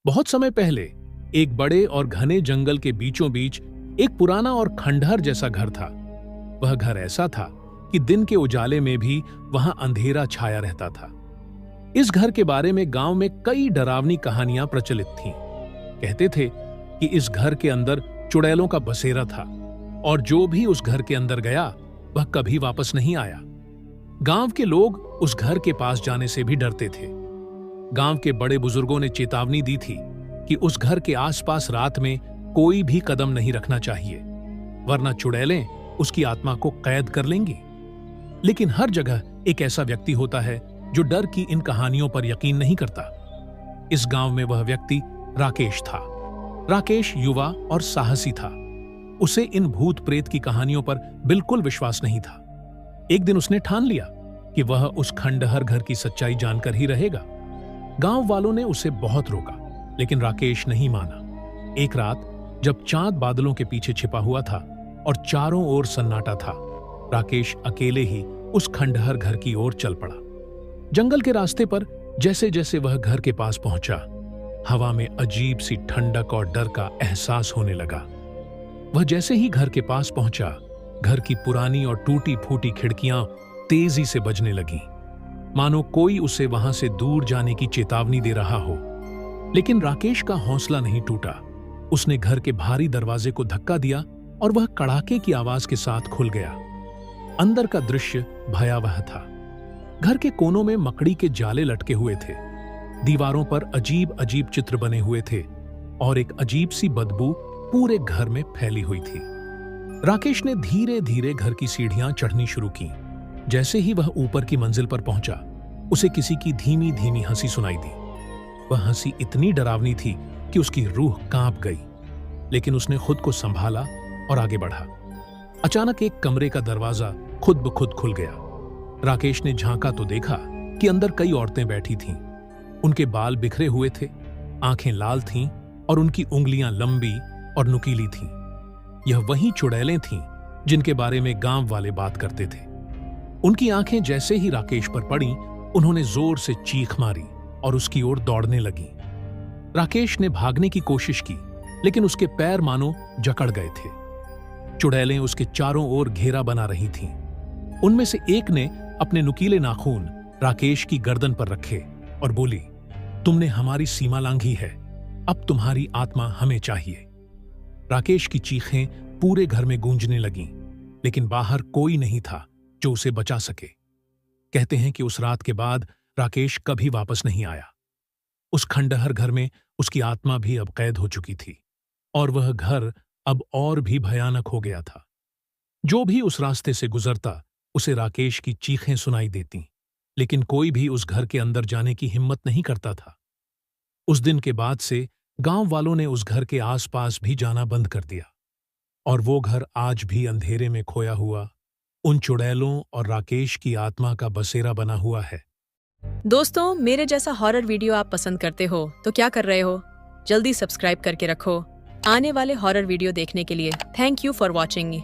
बहुत समय पहले एक बड़े और घने जंगल के बीचों बीच एक पुराना और खंडहर जैसा घर था। वह घर ऐसा था कि दिन के उजाले में भी वहां अंधेरा छाया रहता था। इस घर के बारे में गांव में कई डरावनी कहानियां प्रचलित थीं। कहते थे कि इस घर के अंदर चुड़ैलों का बसेरा था और जो भी उस घर के अंदर गया वह कभी वापस नहीं आया। गांव के लोग उस घर के पास जाने से भी डरते थे। गांव के बड़े बुजुर्गों ने चेतावनी दी थी कि उस घर के आसपास रात में कोई भी कदम नहीं रखना चाहिए, वरना चुड़ैलें उसकी आत्मा को कैद कर लेंगी। लेकिन हर जगह एक ऐसा व्यक्ति होता है जो डर की इन कहानियों पर यकीन नहीं करता। इस गांव में वह व्यक्ति राकेश था। राकेश युवा और साहसी था। उसे इन भूत प्रेत की कहानियों पर बिल्कुल विश्वास नहीं था। एक दिन उसने ठान लिया कि वह उस खंडहर घर की सच्चाई जानकर ही रहेगा। गांव वालों ने उसे बहुत रोका, लेकिन राकेश नहीं माना। एक रात जब चांद बादलों के पीछे छिपा हुआ था और चारों ओर सन्नाटा था, राकेश अकेले ही उस खंडहर घर की ओर चल पड़ा। जंगल के रास्ते पर जैसे जैसे वह घर के पास पहुंचा, हवा में अजीब सी ठंडक और डर का एहसास होने लगा। वह जैसे ही घर के पास पहुंचा, घर की पुरानी और टूटी फूटी खिड़कियां तेजी से बजने लगीं, मानो कोई उसे वहां से दूर जाने की चेतावनी दे रहा हो। लेकिन राकेश का हौसला नहीं टूटा। उसने घर के भारी दरवाजे को धक्का दिया और वह कड़ाके की आवाज के साथ खुल गया। अंदर का दृश्य भयावह था। घर के कोनों में मकड़ी के जाले लटके हुए थे, दीवारों पर अजीब अजीब चित्र बने हुए थे और एक अजीब सी बदबू पूरे घर में फैली हुई थी। राकेश ने धीरे धीरे घर की सीढ़ियां चढ़नी शुरू की। जैसे ही वह ऊपर की मंजिल पर पहुंचा, उसे किसी की धीमी धीमी हंसी सुनाई दी। वह हंसी इतनी डरावनी थी कि उसकी रूह कांप गई, लेकिन उसने खुद को संभाला और आगे बढ़ा। अचानक एक कमरे का दरवाजा खुद ब खुद खुल गया। राकेश ने झांका तो देखा कि अंदर कई औरतें बैठी थीं। उनके बाल बिखरे हुए थे, आंखें लाल थीं और उनकी उंगलियां लंबी और नुकीली थीं। यह वही चुड़ैलें थीं जिनके बारे में गांव वाले बात करते थे। उनकी आंखें जैसे ही राकेश पर पड़ी, उन्होंने जोर से चीख मारी और उसकी ओर दौड़ने लगी। राकेश ने भागने की कोशिश की, लेकिन उसके पैर मानो जकड़ गए थे। चुड़ैलें उसके चारों ओर घेरा बना रही थीं। उनमें से एक ने अपने नुकीले नाखून राकेश की गर्दन पर रखे और बोली, तुमने हमारी सीमा लांघी है, अब तुम्हारी आत्मा हमें चाहिए। राकेश की चीखें पूरे घर में गूंजने लगीं, लेकिन बाहर कोई नहीं था जो उसे बचा सके। कहते हैं कि उस रात के बाद राकेश कभी वापस नहीं आया। उस खंडहर घर में उसकी आत्मा भी अब कैद हो चुकी थी और वह घर अब और भी भयानक हो गया था। जो भी उस रास्ते से गुजरता, उसे राकेश की चीखें सुनाई देतीं, लेकिन कोई भी उस घर के अंदर जाने की हिम्मत नहीं करता था। उस दिन के बाद से गांव वालों ने उस घर के आसपास भी जाना बंद कर दिया और वो घर आज भी अंधेरे में खोया हुआ उन चुड़ैलों और राकेश की आत्मा का बसेरा बना हुआ है। दोस्तों, मेरे जैसा हॉरर वीडियो आप पसंद करते हो तो क्या कर रहे हो? जल्दी सब्सक्राइब करके रखो आने वाले हॉरर वीडियो देखने के लिए। Thank you for watching.